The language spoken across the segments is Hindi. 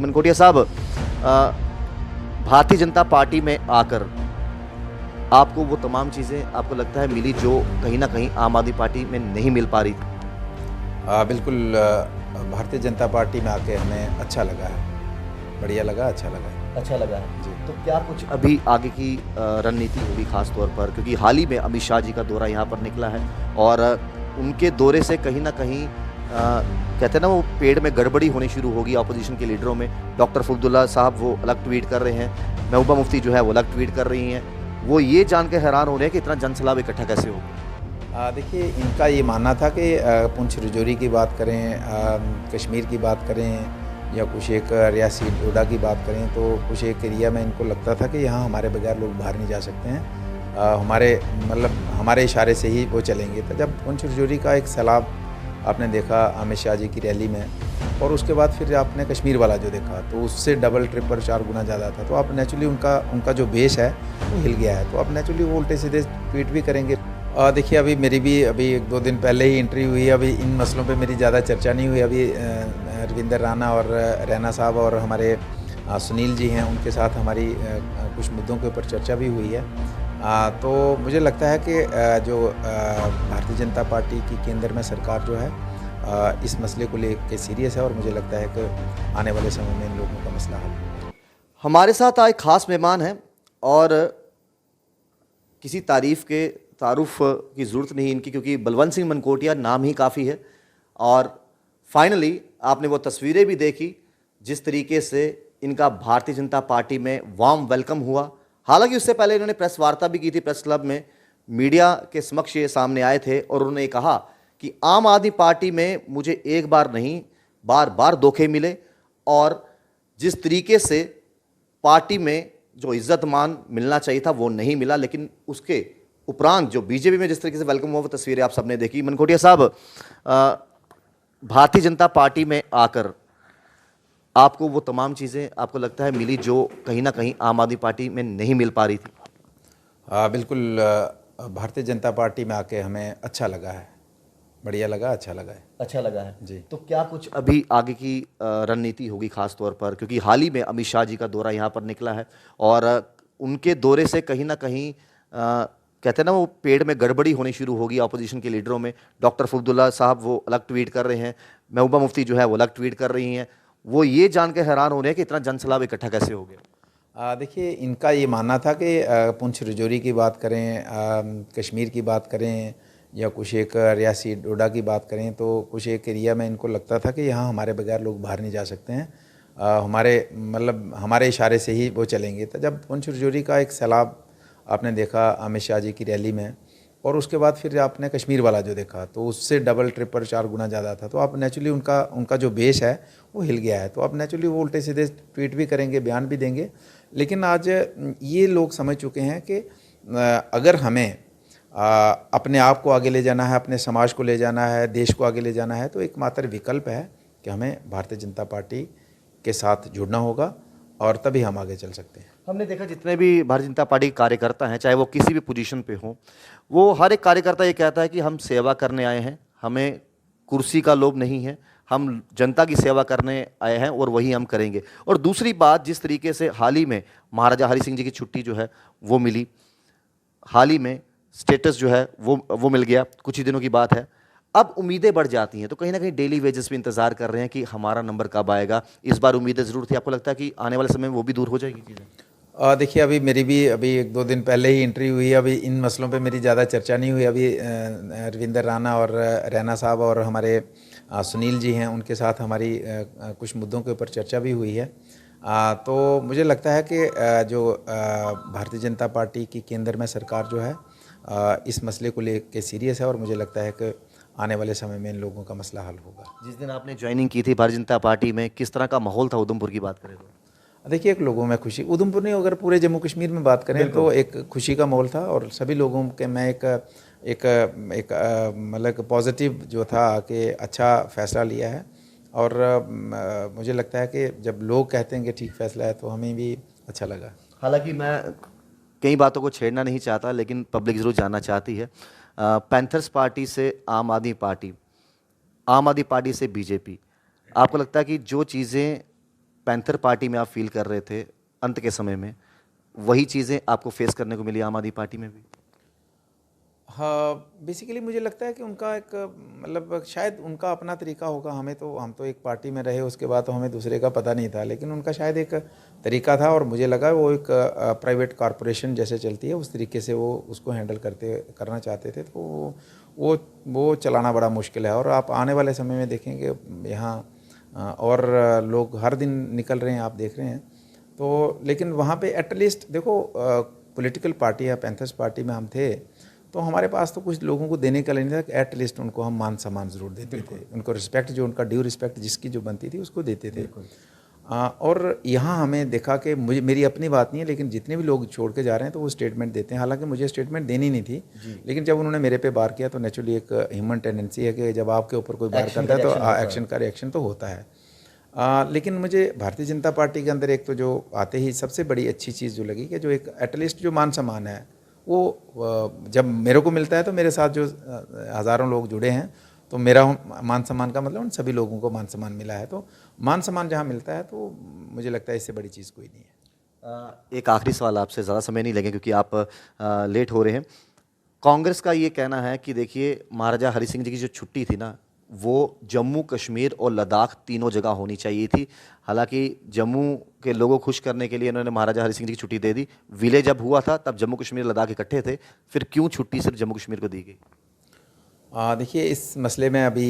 मनकोटिया साहब, भारतीय जनता पार्टी में आकर आपको वो तमाम चीज़ें आपको लगता है मिली जो कहीं ना कहीं आम आदमी पार्टी में नहीं मिल पा रही थी? बिल्कुल। भारतीय जनता पार्टी में आके हमें अच्छा लगा है, बढ़िया लगा, अच्छा लगा है। अच्छा लगा है जी। तो क्या कुछ अभी आगे की रणनीति होगी, खास तौर पर क्योंकि हाल ही में अमित शाह जी का दौरा यहाँ पर निकला है और उनके दौरे से कहीं ना कहीं कहते हैं ना वो पेड़ में गड़बड़ी होनी शुरू होगी अपोजिशन के लीडरों में। डॉक्टर फजलुल्लाह साहब वो अलग ट्वीट कर रहे हैं, महबूबा मुफ्ती जो है वो अलग ट्वीट कर रही हैं। वो ये जान के हैरान हो रहे हैं कि इतना जनसैलाब इकट्ठा कैसे होगा। देखिए, इनका ये मानना था कि पुंछ रजौरी की बात करें, कश्मीर की बात करें या कुछ एक रियासी डोडा की बात करें, तो कुछ एक एरिया में इनको लगता था कि यहाँ हमारे बगैर लोग बाहर नहीं जा सकते हैं, हमारे इशारे से ही वो चलेंगे। तो जब पुंछ रजौरी का एक सैलाब आपने देखा अमित शाह जी की रैली में, और उसके बाद फिर आपने कश्मीर वाला जो देखा तो उससे डबल ट्रिपल 4 गुना ज़्यादा था, तो आप नेचुरली उनका जो बेस है वो हिल गया है, तो आप नेचुरली वो उल्टे सीधे ट्वीट भी करेंगे। देखिए, अभी मेरी भी अभी 1-2 दिन पहले ही इंटरव्यू हुई, अभी इन मसलों पे मेरी ज़्यादा चर्चा नहीं हुई। अभी रविंदर राणा और रैना साहब और हमारे सुनील जी हैं, उनके साथ हमारी कुछ मुद्दों के ऊपर चर्चा भी हुई है। तो मुझे लगता है कि जो भारतीय जनता पार्टी की केंद्र में सरकार जो है इस मसले को लेकर सीरियस है, और मुझे लगता है कि आने वाले समय में इन लोगों का मसला हल होगा। हमारे साथ आए खास मेहमान हैं और किसी तारुफ की ज़रूरत नहीं इनकी, क्योंकि बलवंत सिंह मनकोटिया नाम ही काफ़ी है। और फाइनली आपने वो तस्वीरें भी देखी जिस तरीके से इनका भारतीय जनता पार्टी में वार्म वेलकम हुआ। हालांकि उससे पहले इन्होंने प्रेस वार्ता भी की थी, प्रेस क्लब में मीडिया के समक्ष ये सामने आए थे और उन्होंने कहा कि आम आदमी पार्टी में मुझे एक बार नहीं बार बार धोखे मिले, और जिस तरीके से पार्टी में जो इज्जत मान मिलना चाहिए था वो नहीं मिला। लेकिन उसके उपरांत जो बीजेपी में जिस तरीके से वेलकम हुआ वो तस्वीरें आप सबने देखी। मनकोटिया साहब, भारतीय जनता पार्टी में आकर आपको वो तमाम चीज़ें आपको लगता है मिली जो कहीं ना कहीं आम आदमी पार्टी में नहीं मिल पा रही थी? बिल्कुल। भारतीय जनता पार्टी में आके हमें अच्छा लगा है, बढ़िया लगा, अच्छा लगा है। अच्छा लगा है जी। तो क्या कुछ अभी आगे की रणनीति होगी, खास तौर पर क्योंकि हाल ही में अमित शाह जी का दौरा यहाँ पर निकला है और उनके दौरे से कहीं ना कहीं कहते हैं ना वो पेड़ में गड़बड़ी होनी शुरू होगी अपोजिशन के लीडरों में। डॉक्टर फजलुल्लाह साहब वो अलग ट्वीट कर रहे हैं, महबूबा मुफ्ती जो है वो अलग ट्वीट कर रही हैं। वो ये जान के हैरान हो रहे हैं कि इतना जनसैलाब इकट्ठा कैसे हो गया। देखिए, इनका ये मानना था कि पुंछ रजौरी की बात करें, कश्मीर की बात करें या कुछ एक रियासी डोडा की बात करें, तो कुछ एक एरिया में इनको लगता था कि यहाँ हमारे बगैर लोग बाहर नहीं जा सकते हैं, हमारे इशारे से ही वो चलेंगे। तो जब पुंछ रजौरी का एक सैलाब आपने देखा अमित शाह जी की रैली में, और उसके बाद फिर आपने कश्मीर वाला जो देखा तो उससे डबल ट्रिपल 4 गुना ज़्यादा था, तो आप नेचुरली उनका जो बेस है वो हिल गया है, तो आप नेचुरली वो उल्टे सीधे ट्वीट भी करेंगे, बयान भी देंगे। लेकिन आज ये लोग समझ चुके हैं कि अगर हमें अपने आप को आगे ले जाना है, अपने समाज को ले जाना है, देश को आगे ले जाना है, तो एकमात्र विकल्प है कि हमें भारतीय जनता पार्टी के साथ जुड़ना होगा, और तभी हम आगे चल सकते हैं। हमने देखा जितने भी भारतीय जनता पार्टी के कार्यकर्ता हैं, चाहे वो किसी भी पोजीशन पे हों, वो हर एक कार्यकर्ता ये कहता है कि हम सेवा करने आए हैं, हमें कुर्सी का लोभ नहीं है, हम जनता की सेवा करने आए हैं और वही हम करेंगे। और दूसरी बात, जिस तरीके से हाल ही में महाराजा हरि सिंह जी की छुट्टी जो है वो मिली, हाल ही में स्टेटस जो है वो मिल गया, कुछ ही दिनों की बात है। अब उम्मीदें बढ़ जाती हैं, तो कहीं ना कहीं डेली वेजेस पे इंतजार कर रहे हैं कि हमारा नंबर कब आएगा। इस बार उम्मीदें ज़रूर थी, आपको लगता है कि आने वाले समय में वो भी दूर हो जाएगी चीज़ें? देखिए, अभी मेरी भी अभी 1-2 दिन पहले ही इंटरव्यू हुई, अभी इन मसलों पे मेरी ज़्यादा चर्चा नहीं हुई। अभी रविंदर राणा और रैना साहब और हमारे सुनील जी हैं, उनके साथ हमारी कुछ मुद्दों के ऊपर चर्चा भी हुई है। तो मुझे लगता है कि जो भारतीय जनता पार्टी की केंद्र में सरकार जो है इस मसले को लेकर सीरियस है, और मुझे लगता है कि आने वाले समय में इन लोगों का मसला हल होगा। जिस दिन आपने ज्वाइनिंग की थी भारतीय जनता पार्टी में, किस तरह का माहौल था उधमपुर की बात करें तो? देखिए, एक लोगों में खुशी, उधमपुर नहीं, अगर पूरे जम्मू कश्मीर में बात करें तो एक खुशी का माहौल था, और सभी लोगों के मैं एक मतलब पॉजिटिव जो था कि अच्छा फैसला लिया है, और मुझे लगता है कि जब लोग कहते हैं कि ठीक फैसला है तो हमें भी अच्छा लगा। हालांकि मैं कई बातों को छेड़ना नहीं चाहता, लेकिन पब्लिक ज़रूर जानना चाहती है। पैंथर्स पार्टी से आम आदमी पार्टी से बीजेपी, आपको लगता है कि जो चीज़ें पैंथर पार्टी में आप फील कर रहे थे अंत के समय में, वही चीज़ें आपको फेस करने को मिली आम आदमी पार्टी में भी? हाँ, बेसिकली मुझे लगता है कि उनका एक मतलब शायद उनका अपना तरीका होगा। हम तो एक पार्टी में रहे, उसके बाद तो हमें दूसरे का पता नहीं था, लेकिन उनका शायद एक तरीका था और मुझे लगा वो एक प्राइवेट कॉरपोरेशन जैसे चलती है उस तरीके से वो उसको हैंडल करना चाहते थे। तो वो चलाना बड़ा मुश्किल है। और आप आने वाले समय में देखेंगे यहाँ और लोग हर दिन निकल रहे हैं, आप देख रहे हैं। तो लेकिन वहाँ पे एटलीस्ट देखो, पॉलिटिकल पार्टी या पैंथर्स पार्टी में हम थे तो हमारे पास तो कुछ लोगों को देने का नहीं था। एटलीस्ट उनको हम मान सम्मान ज़रूर देते थे, उनको रिस्पेक्ट, जो उनका ड्यू रिस्पेक्ट जिसकी जो बनती थी उसको देते थे। और यहाँ हमें देखा कि मेरी अपनी बात नहीं है, लेकिन जितने भी लोग छोड़ के जा रहे हैं तो वो स्टेटमेंट देते हैं। हालांकि मुझे स्टेटमेंट देनी नहीं थी, लेकिन जब उन्होंने मेरे पे बार किया तो नेचुरली एक ह्यूमन टेंडेंसी है कि जब आपके ऊपर कोई बार करता है तो एक्शन का रिएक्शन तो होता है। लेकिन मुझे भारतीय जनता पार्टी के अंदर एक तो जो आते ही सबसे बड़ी अच्छी चीज़ जो लगी कि जो एक एटलीस्ट जो मान सम्मान है वो जब मेरे को मिलता है तो मेरे साथ जो हज़ारों लोग जुड़े हैं तो मेरा मान सम्मान का मतलब उन सभी लोगों को मान सम्मान मिला है। तो मान सम्मान जहाँ मिलता है तो मुझे लगता है इससे बड़ी चीज़ कोई नहीं है। एक आखिरी सवाल आपसे, ज़्यादा समय नहीं लगे क्योंकि आप लेट हो रहे हैं। कांग्रेस का ये कहना है कि देखिए महाराजा हरि सिंह जी की जो छुट्टी थी ना, वो जम्मू कश्मीर और लद्दाख तीनों जगह होनी चाहिए थी। हालांकि जम्मू के लोगों को खुश करने के लिए इन्होंने महाराजा हरि सिंह जी की छुट्टी दे दी। विलय जब हुआ था तब जम्मू कश्मीर लद्दाख इकट्ठे थे, फिर क्यों छुट्टी सिर्फ जम्मू कश्मीर को दी गई? देखिए, इस मसले में अभी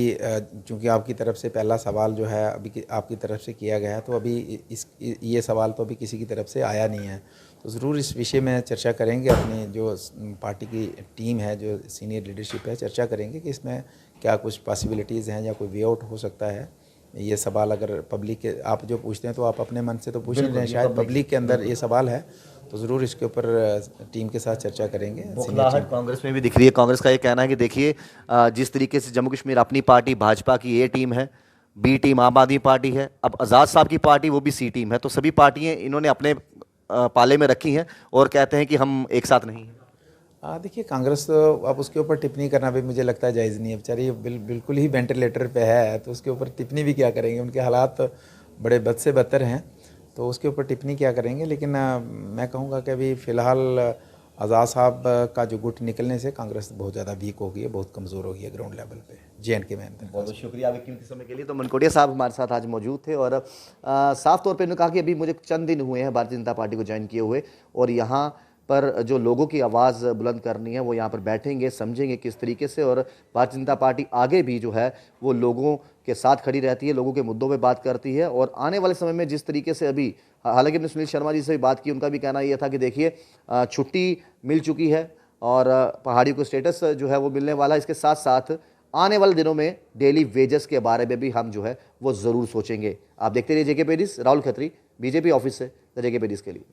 चूँकि आपकी तरफ से पहला सवाल जो है अभी आपकी तरफ से किया गया है, तो अभी ये सवाल तो अभी किसी की तरफ से आया नहीं है। तो ज़रूर इस विषय में चर्चा करेंगे, अपनी जो पार्टी की टीम है, जो सीनियर लीडरशिप है, चर्चा करेंगे कि इसमें क्या कुछ पॉसिबिलिटीज़ हैं या कोई वे आउट हो सकता है। ये सवाल अगर पब्लिक के आप जो पूछते हैं तो आप अपने मन से तो पूछ नहीं रहे हैं, शायद पब्लिक के अंदर ये सवाल है, तो ज़रूर इसके ऊपर टीम के साथ चर्चा करेंगे। कांग्रेस में भी दिख रही है। कांग्रेस का ये कहना है कि देखिए जिस तरीके से जम्मू कश्मीर अपनी पार्टी भाजपा की ए टीम है, बी टीम आम आदमी पार्टी है, अब आज़ाद साहब की पार्टी वो भी सी टीम है, तो सभी पार्टियां इन्होंने अपने पाले में रखी हैं और कहते हैं कि हम एक साथ नहीं हैं। देखिए, कांग्रेस तो अब उसके ऊपर टिप्पणी करना भी मुझे लगता है जायज़ नहीं है। बेचारी बिल्कुल ही वेंटिलेटर पे है, तो उसके ऊपर टिप्पणी भी क्या करेंगे, उनके हालात बड़े बद से बदतर हैं, तो उसके ऊपर टिप्पणी क्या करेंगे। लेकिन मैं कहूँगा कि अभी फ़िलहाल आज़ाद साहब का जो गुट निकलने से कांग्रेस बहुत ज़्यादा वीक हो गई है, बहुत कमज़ोर हो गई है ग्राउंड लेवल पे, JNK में। बहुत बहुत शुक्रिया आपके कीमती समय के लिए। तो मनकोटिया साहब हमारे साथ आज मौजूद थे और साफ तौर पे उन्होंने कहा कि अभी मुझे चंद दिन हुए हैं भारतीय जनता पार्टी को ज्वाइन किए हुए, और यहाँ पर जो लोगों की आवाज़ बुलंद करनी है वो यहाँ पर बैठेंगे, समझेंगे किस तरीके से, और भारतीय जनता पार्टी आगे भी जो है वो लोगों के साथ खड़ी रहती है, लोगों के मुद्दों पे बात करती है। और आने वाले समय में जिस तरीके से अभी, हालांकि हमने सुनील शर्मा जी से भी बात की, उनका भी कहना ये था कि देखिए छुट्टी मिल चुकी है और पहाड़ियों को स्टेटस जो है वो मिलने वाला है। इसके साथ साथ आने वाले दिनों में डेली वेजेस के बारे में भी हम जो है वो ज़रूर सोचेंगे। आप देखते रहिए JK pedis. Rahul Khatri, BJP office से JK पेडिस के लिए।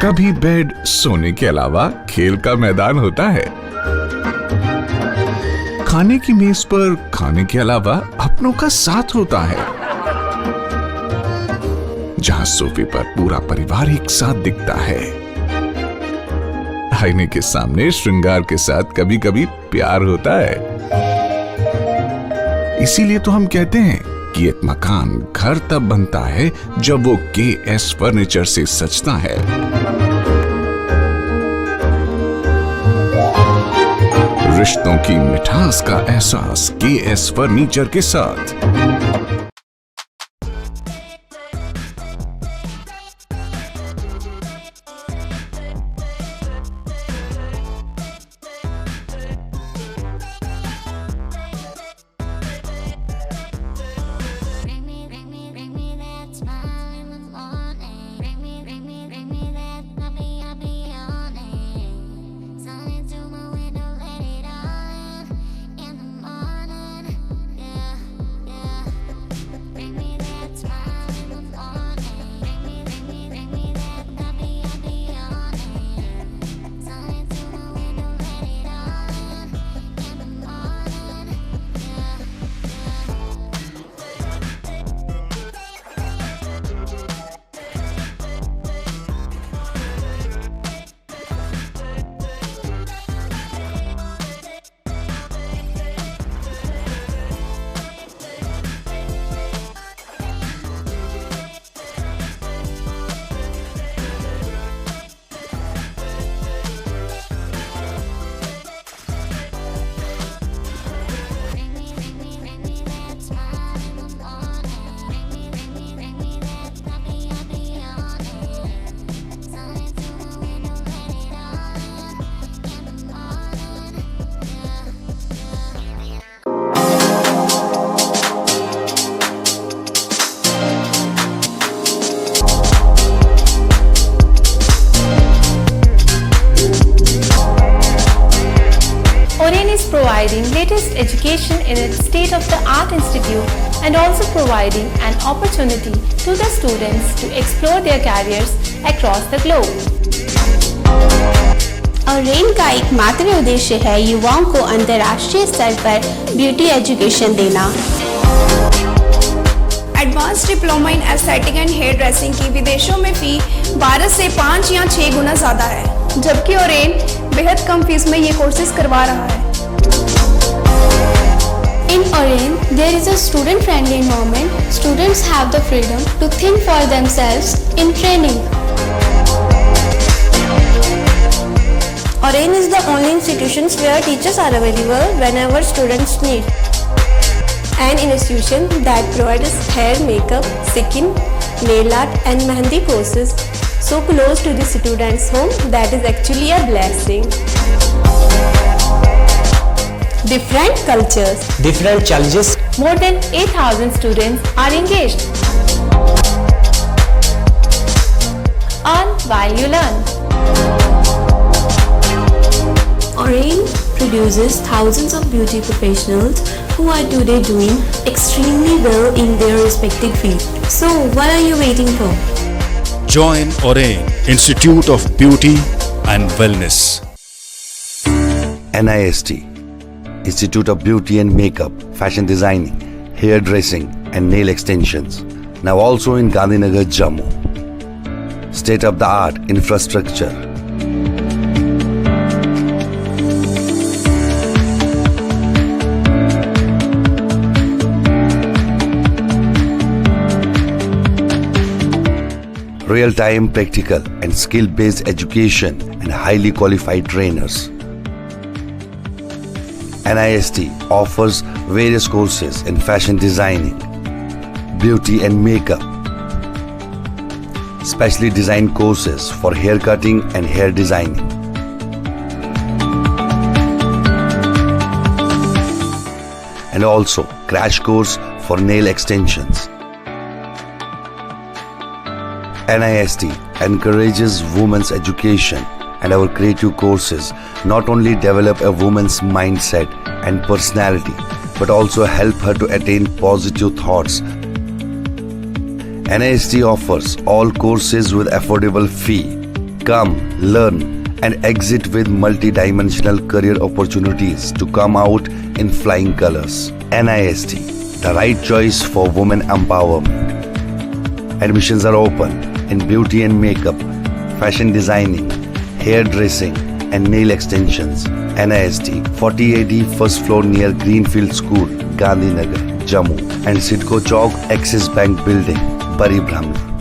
कभी बेड सोने के अलावा खेल का मैदान होता है, खाने की मेज पर खाने के अलावा अपनों का साथ होता है, जहां सोफे पर पूरा परिवार एक साथ दिखता है, आईने के सामने श्रृंगार के साथ कभी कभी प्यार होता है। इसीलिए तो हम कहते हैं कि एक मकान घर तब बनता है जब वो KS फर्नीचर से सजता है। रिश्तों की मिठास का एहसास KS फर्नीचर के साथ। Bring me that smile in the morning. providing latest education in its state-of-the-art institute and also providing an opportunity to the students to explore their careers across the globe. और रेन का एकमात्र उद्देश्य है युवाओं को अंतर्राष्ट्रीय स्तर पर ब्यूटी एजुकेशन देना। Advance diploma in aesthetic and hair dressing की विदेशों में फ़ी 12 से 5 या 6 गुना ज़्यादा है, जबकि ओरेन बेहद कम फीस में ये कोर्सेज करवा रहा है। In Oren, there is a student-friendly environment. Students have the freedom to think for themselves in training. Oren is the only institution where teachers are available whenever students need. An institution that provides hair, makeup, skin, nail art and mehendi courses so close to the students' home that is actually a blessing. Different cultures, different challenges. More than 8,000 students are engaged. Earn while you learn. Oren produces thousands of beauty professionals who are today doing extremely well in their respective field. So what are you waiting for? Join Oren Institute of Beauty and Wellness. NIST Institute of Beauty and Makeup, Fashion Designing, Hair Dressing and Nail Extensions. Now also in Gandhinagar, Jammu. State-of-the-art infrastructure. Real-time practical and skill-based education and highly qualified trainers. NIST offers various courses in fashion designing, beauty and makeup, specially designed courses for hair cutting and hair designing. And also crash course for nail extensions. NIST encourages women's education, and our creative courses not only develop a woman's mindset and personality, but also help her to attain positive thoughts. NIST offers all courses with affordable fee. Come, learn, and exit with multi-dimensional career opportunities to come out in flying colors. NIST, the right choice for women empowerment. Admissions are open in beauty and makeup, fashion designing, hair dressing and nail extensions. NIST 40AD first floor near Greenfield School, Gandhinagar, Jammu, and Sidco Chowk Axis Bank Building, Bari Brahmana.